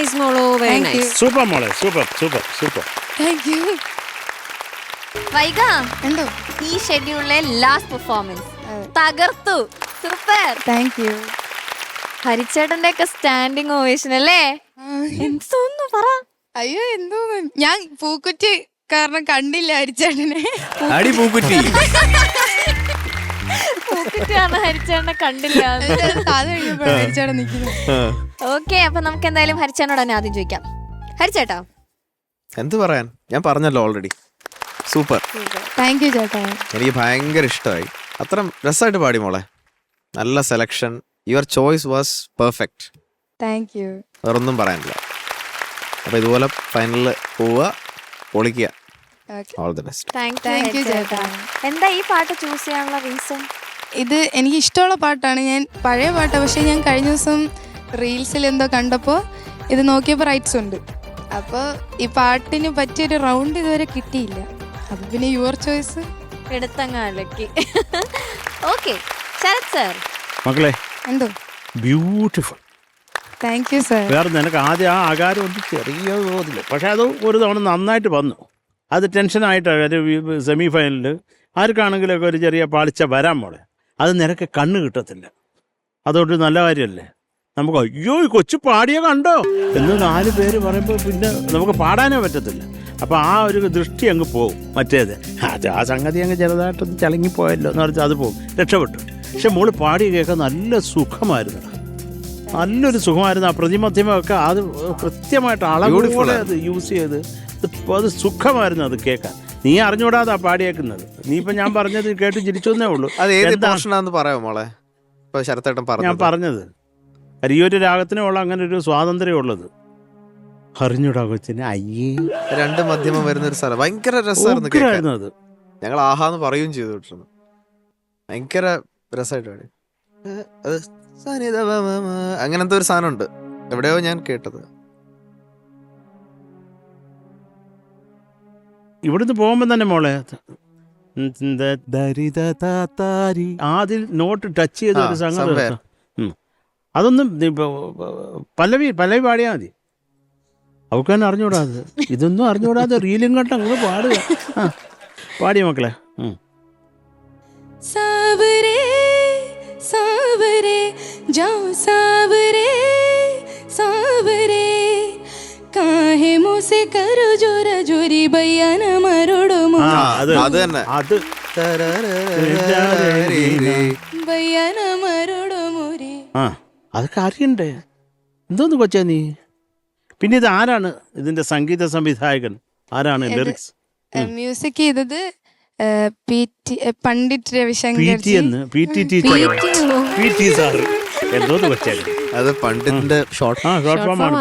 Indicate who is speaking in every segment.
Speaker 1: Nice മോളോ, very nice.
Speaker 2: Super മോളെ, super super super.
Speaker 3: Thank you.
Speaker 4: Vaiga,
Speaker 3: എന്തോ
Speaker 4: ഈ ഷെഡ്യൂളിലെ ലാസ്റ്റ് പെർഫോമൻസ് തകർത്തു. സൂപ്പർ.
Speaker 3: Thank you.
Speaker 4: ഹരിച്ചേട്ടന്റെ ഒക്കെ സ്റ്റാൻഡിങ് ഓവേഷൻ അല്ലേ? എന്തോന്നു പറ.
Speaker 3: അയ്യോ എന്തോ ഞാൻ പൂക്കുറ്റി കാരണം കണ്ടില്ല ഹരിച്ചേട്ടനെ.
Speaker 5: അടി പൂക്കുറ്റി.
Speaker 4: ഹരിച്ചേട്ടനെ കണ്ടില്ല.
Speaker 3: അത് കഴിഞ്ഞപ്പോഴാണ് ഹരിച്ചേട്ടൻ നിൽക്കുന്നത്.
Speaker 4: ഓക്കെ, അപ്പൊ നമുക്ക് എന്തായാലും ഹരിച്ചേട്ടനോട് തന്നെ ആദ്യം ചോദിക്കാം. ഹരിച്ചേട്ടാ,
Speaker 5: എന്ത് പറയാൻ, ഞാൻ പറഞ്ഞല്ലോ ഓൾറെഡി. സൂപ്പർ.
Speaker 3: താങ്ക് യു ചേട്ടാ.
Speaker 5: എനിക്ക് ഭയങ്കര ഇഷ്ടമായി. അത്ര രസമായിട്ട് പാടി മോളെ. നല്ല selection. Your choice was perfect.
Speaker 3: Thank you.
Speaker 5: വേറൊന്നും പറയാനില്ല. അപ്പൊ ഇതുപോലെ ഫൈനലിൽ പോവുക, പൊളിക്കുക. All the best.
Speaker 3: Thank you ചേട്ടാ.
Speaker 4: എന്താ ഈ പാട്ട് ചൂസ് ചെയ്യാനുള്ള റീസൺ?
Speaker 3: ഇത് എനിക്ക് ഇഷ്ടമുള്ള പാട്ടാണ്. ഞാൻ പഴയ പാട്ടാണ്, പക്ഷെ ഞാൻ കഴിഞ്ഞ ദിവസം റീൽസിൽ എന്തോ കണ്ടപ്പോൾ ഇത് നോക്കിയപ്പോൾ റൈറ്റ്സ് ഉണ്ട്. അപ്പോൾ ഈ പാട്ടിന് പറ്റിയൊരു റൗണ്ട് ഇതുവരെ കിട്ടിയില്ല. അത് പിന്നെ യുവർ ചോയ്സ്
Speaker 4: എടുത്തങ്ങാലക്കി. Okay, Sarath sir.
Speaker 2: മക്കളെ,
Speaker 3: എന്തോ
Speaker 2: ബ്യൂട്ടിഫുൾ.
Speaker 3: Thank you sir.
Speaker 2: വേറെ നിനക്ക് ആദ്യം ആ ആകാരം ഒന്ന് ചെറിയ തോതില്ല, പക്ഷെ അത് ഒരു തവണ നന്നായിട്ട് വന്നു. അത് ടെൻഷനായിട്ടാണ്. ഒരു സെമി ഫൈനലിൽ ആർക്കാണെങ്കിലൊക്കെ ഒരു ചെറിയ പാളിച്ച വരാൻ മോളെ. അത് നിനക്ക് കണ്ണ് കിട്ടത്തില്ല. അതുകൊണ്ട് നല്ല കാര്യമല്ലേ. നമുക്ക് അയ്യോ ഈ കൊച്ചു പാടിയ കണ്ടോ എന്ന് 4 പേര് പറയുമ്പോൾ പിന്നെ നമുക്ക് പാടാനേ പറ്റത്തില്ല. അപ്പോൾ ആ ഒരു ദൃഷ്ടി അങ്ങ് പോകും. മറ്റേത് ആ സംഗതി അങ്ങ് ചെറുതായിട്ടൊന്ന് ചളങ്ങിപ്പോയല്ലോ എന്ന് പറഞ്ഞാൽ അത് പോകും, രക്ഷപ്പെട്ടു. പക്ഷെ മോള് പാടി കേൾക്കാൻ നല്ല സുഖമായിരുന്നു. നല്ലൊരു സുഖമായിരുന്നു. ആ പ്രതിമധ്യമൊക്കെ അത് കൃത്യമായിട്ട് അളവുപോലെ അത് യൂസ് ചെയ്ത് അത് സുഖമായിരുന്നു അത് കേൾക്കാൻ. നീ അറിഞ്ഞൂടാതെ പാടിയേക്കുന്നത്. നീ ഇപ്പം ഞാൻ പറഞ്ഞത് കേട്ട് ചിരിച്ചേ ഉള്ളൂ.
Speaker 5: അത് ഏത് പോർഷനാന്ന് പറയാമോ മോളെ? ഇപ്പൊ ശരത്തേട്ടൻ പറഞ്ഞു.
Speaker 2: ഞാൻ പറഞ്ഞത് ഈ ഒരു രാഗത്തിനുള്ള അങ്ങനെ ഒരു സ്വാതന്ത്ര്യം ഉള്ളത്. അറിഞ്ഞൂടാ കൊച്ചിനെ. അയ്യേ,
Speaker 5: 2 മധ്യമം വരുന്ന ഒരു സ്ഥലം. ഭയങ്കര രസമായിരുന്നു
Speaker 2: അത്.
Speaker 5: ഞങ്ങൾ ആഹാന്ന് പറയുകയും ചെയ്തു. ഭയങ്കര രസമായിട്ട് പാടി. അത് അങ്ങനത്തെ ഒരു സാധനം ഉണ്ട്. എവിടെയോ ഞാൻ കേട്ടത്.
Speaker 2: ഇവിടുന്ന് പോകുമ്പോ തന്നെ മോളെ ആദ്യം നോട്ട് ടച്ച് ചെയ്ത ഒരു സംഗതി. അതൊന്നും പല്ലവി പാടിയാ മതി. അവൾക്ക് തന്നെ അറിഞ്ഞൂടാതെ, ഇതൊന്നും അറിഞ്ഞൂടാതെ റീലും കണ്ട് അങ്ങ് പാടുക. പാടിയ മക്കളെ.
Speaker 3: സാവരേ സാവരേ जाओ सावरे सावरे काहे मुझसे करो जोरा जोरी भैया न मरोड़ो
Speaker 5: അത് തന്നെ. അത്
Speaker 3: भैया न मरोड़ो मोरे.
Speaker 2: അതൊക്കെ അറിയണ്ടേ. എന്തോന്ന് കൊച്ചാ നീ. പിന്നെ ഇത് ആരാണ് ഇതിന്റെ സംഗീത സംവിധായകൻ? ആരാണ് ലിറിക്സ്
Speaker 3: മ്യൂസിക് ചെയ്തത്? പണ്ഡിറ്റ് രവിശങ്കർ.
Speaker 5: അത് പണ്ഡിറ്റിന്റെ ഷോർട്ട്
Speaker 2: ഫോം ആണ്.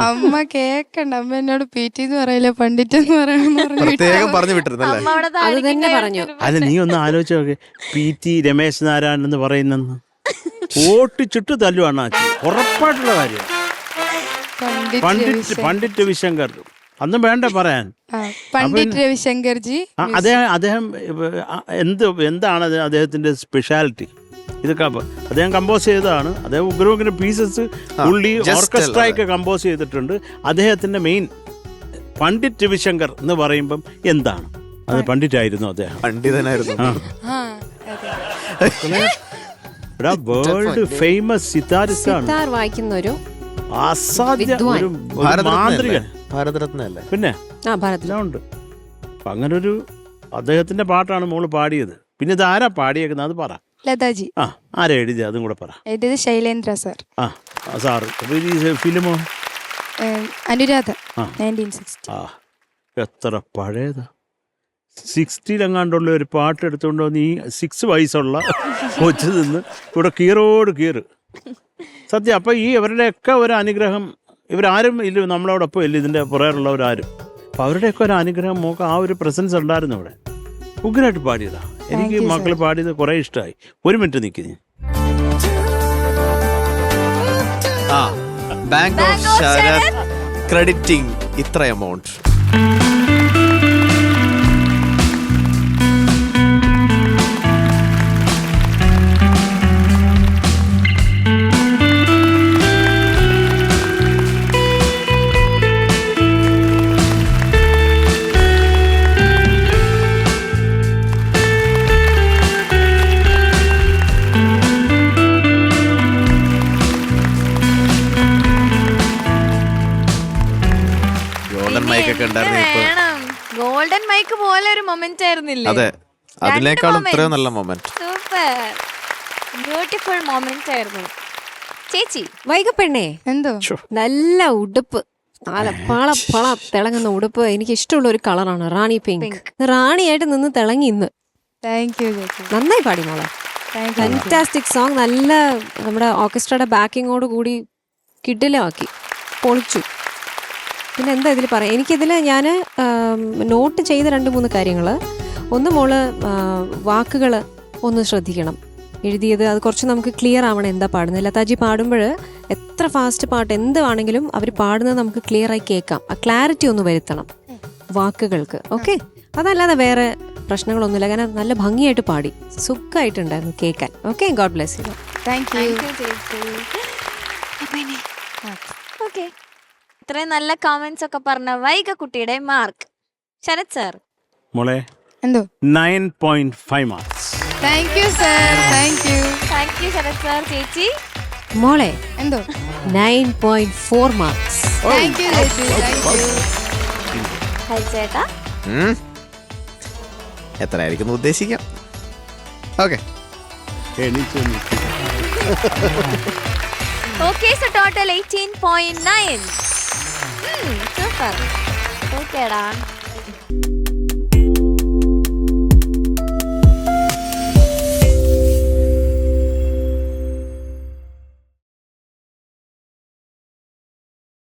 Speaker 3: അമ്മ കേക്കണ്ട, അമ്മ എന്നോട് PT എന്ന് പറയില്ല, പണ്ഡിറ്റ് എന്ന്
Speaker 5: പ്രത്യേകം പറഞ്ഞു വിട്ടിരുന്നല്ലേ.
Speaker 1: അത് തന്നെ പറഞ്ഞു.
Speaker 2: അല്ല, നീ ഒന്ന് ആലോചിച്ച് നോക്ക്. PT രമേശ് നാരായണൻ എന്ന് പറയുന്നെന്ന് ഓട്ടിച്ചിട്ട് തല്ലുവാണ് ആച്ചി. ഉറപ്പായിട്ടുള്ള കാര്യം. പണ്ഡിറ്റ് രവിശങ്കർ അന്നും വേണ്ട പറയാൻ.
Speaker 3: പണ്ഡിറ്റ് രവിശങ്കർ ജി.
Speaker 2: അദ്ദേഹം എന്താണ് അദ്ദേഹത്തിന്റെ സ്പെഷ്യാലിറ്റി? ഇതൊക്കെ അദ്ദേഹം കമ്പോസ് ചെയ്തതാണ്. അദ്ദേഹം ഉഗ്ര പീസസ് പുള്ളി ഓർക്കസ്ട്രയൊക്കെ കമ്പോസ് ചെയ്തിട്ടുണ്ട്. അദ്ദേഹത്തിന്റെ മെയിൻ പണ്ഡിറ്റ് രവിശങ്കർ എന്ന് പറയുമ്പം എന്താണ്? അത് പണ്ഡിറ്റായിരുന്നു അദ്ദേഹം.
Speaker 5: പണ്ഡിതനായിരുന്നു.
Speaker 2: വേൾഡ് ഫേമസ് സിതാരിസ്റ്റാണ്.
Speaker 1: സിതാർ വായിക്കുന്ന ഒരു
Speaker 2: അസാധ്യ ഒരു മാന്ത്രികൻ.
Speaker 5: ഭാരതരത്നല്ലേ?
Speaker 2: പിന്നെ ഉണ്ട്. അപ്പൊ അങ്ങനെ ഒരു അദ്ദേഹത്തിന്റെ പാട്ടാണ് മോള് പാടിയത്. പിന്നെ ഇത് ആരാ പാടിയേക്കുന്നത്? അത് പറ.
Speaker 3: ലതാജി.
Speaker 2: ആരാ എഴുതിയത്? അതും കൂടെ പറ.
Speaker 3: എഴുതിയത് ശൈലേന്ദ്ര സാർ.
Speaker 2: സാറ്. ഫിലിമോ?
Speaker 3: അനുരാധ 1960.
Speaker 2: എത്ര പഴയതാ. 60-ലെങ്ങാണ്ടുള്ള ഒരു പാട്ട് എടുത്തുകൊണ്ട് വന്ന് ഈ 6 വയസ്സുള്ള കൊച്ചു നിന്ന് ഇവിടെ കീറോട് കീറ്. സത്യം. അപ്പം ഈ ഇവരുടെയൊക്കെ ഒരു അനുഗ്രഹം, ഇവരാരും ഇല്ല നമ്മളോടൊപ്പം ഇല്ല, ഇതിൻ്റെ പുറകിലുള്ളവരാരും. അപ്പം അവരുടെയൊക്കെ ഒരു അനുഗ്രഹം നോക്കാം. ആ ഒരു പ്രസൻസ് ഉണ്ടായിരുന്നു ഇവിടെ. ഉഗ്രനായിട്ട് പാടിയതാ. എനിക്ക് മക്കൾ പാടിയത് കുറേ ഇഷ്ടമായി. 1 മിനിറ്റ് നിൽക്കുന്നു.
Speaker 5: ബാങ്ക് ഓഫ് ശരത് ക്രെഡിറ്റിംഗ് ഇത്ര എമൗണ്ട്. മൈക്കൊക്കെ ഉണ്ടായിരുന്നു ഇപ്പൊ.
Speaker 4: ഗോൾഡൻ മൈക്ക് പോലെ ഒരു മൊമെന്റ് ആയിരുന്നില്ലേ?
Speaker 5: അതെ, അതിനേക്കാളും ഇത്രയോ നല്ല മൊമെന്റ്.
Speaker 4: സൂപ്പർ, ബ്യൂട്ടിഫുൾ മൊമെന്റ് ആയിരുന്നു. ചേച്ചി
Speaker 1: വൈകപ്പെണ്ണേ,
Speaker 3: എന്തോ
Speaker 1: നല്ല ഉടുപ്പ്, നല്ല പള പള തിളങ്ങുന്ന ഉടുപ്പ്. എനിക്ക് ഇഷ്ടമുള്ള ഒരു കളറാണ് റാണി പിങ്ക്. റാണിയായിട്ട് നിന്ന് തിളങ്ങി ഇന്ന്.
Speaker 3: താങ്ക് യു ചേച്ചി.
Speaker 1: നന്നായി പാടി മോളെ.
Speaker 3: Thank you.
Speaker 1: Fantastic song. നല്ല നമ്മുടെ ഓർക്കസ്ട്രയുടെ ബാക്കിങ്ങോട് കൂടി കിടിലമാക്കി, പൊളിച്ചു. പിന്നെ എന്താ ഇതിൽ പറയാം, എനിക്കിതിൽ ഞാൻ നോട്ട് ചെയ്ത 2-3 കാര്യങ്ങൾ. ഒന്ന്, മോള് വാക്കുകൾ ഒന്ന് ശ്രദ്ധിക്കണം, എഴുതിയത് അത് കുറച്ച് നമുക്ക് ക്ലിയർ ആവണം എന്താ പാടുന്നത്. ലതാജി പാടുമ്പോൾ എത്ര ഫാസ്റ്റ് പാട്ട് എന്തുവാണെങ്കിലും അവർ പാടുന്നത് നമുക്ക് ക്ലിയർ ആയി കേൾക്കാം. ആ ക്ലാരിറ്റി ഒന്ന് വരുത്തണം വാക്കുകൾക്ക്. ഓക്കെ, അതല്ലാതെ വേറെ പ്രശ്നങ്ങളൊന്നുമില്ല. കാരണം നല്ല ഭംഗിയായിട്ട് പാടി, സുഖമായിട്ടുണ്ടായിരുന്നു കേൾക്കാൻ. Okay, God bless you.
Speaker 3: Thank U.
Speaker 4: Okay, ഇത്രയും നല്ല കമന്റ്സ് ഒക്കെ പറഞ്ഞ വൈഗ കുട്ടിയുടെ മാർക്ക്. ശരത് സാർ.
Speaker 2: മോളെ
Speaker 3: എന്തോ
Speaker 2: 9.5 marks.
Speaker 3: Thank you sir. Thank you.
Speaker 4: Thank you Sarath sir. ചേച്ചി.
Speaker 1: മോളെ
Speaker 3: എന്തോ
Speaker 1: 9.4 മാർക്സ്.
Speaker 3: താങ്ക് യു ചേച്ചി. Thank you.
Speaker 4: ഹരിച്ചേട്ടാ.
Speaker 5: എത്ര ആയിരിക്കും ഉദ്ദേശിക്കാം. Okay,
Speaker 4: okay, so total 18.9. Super. ഓക്കേടാ.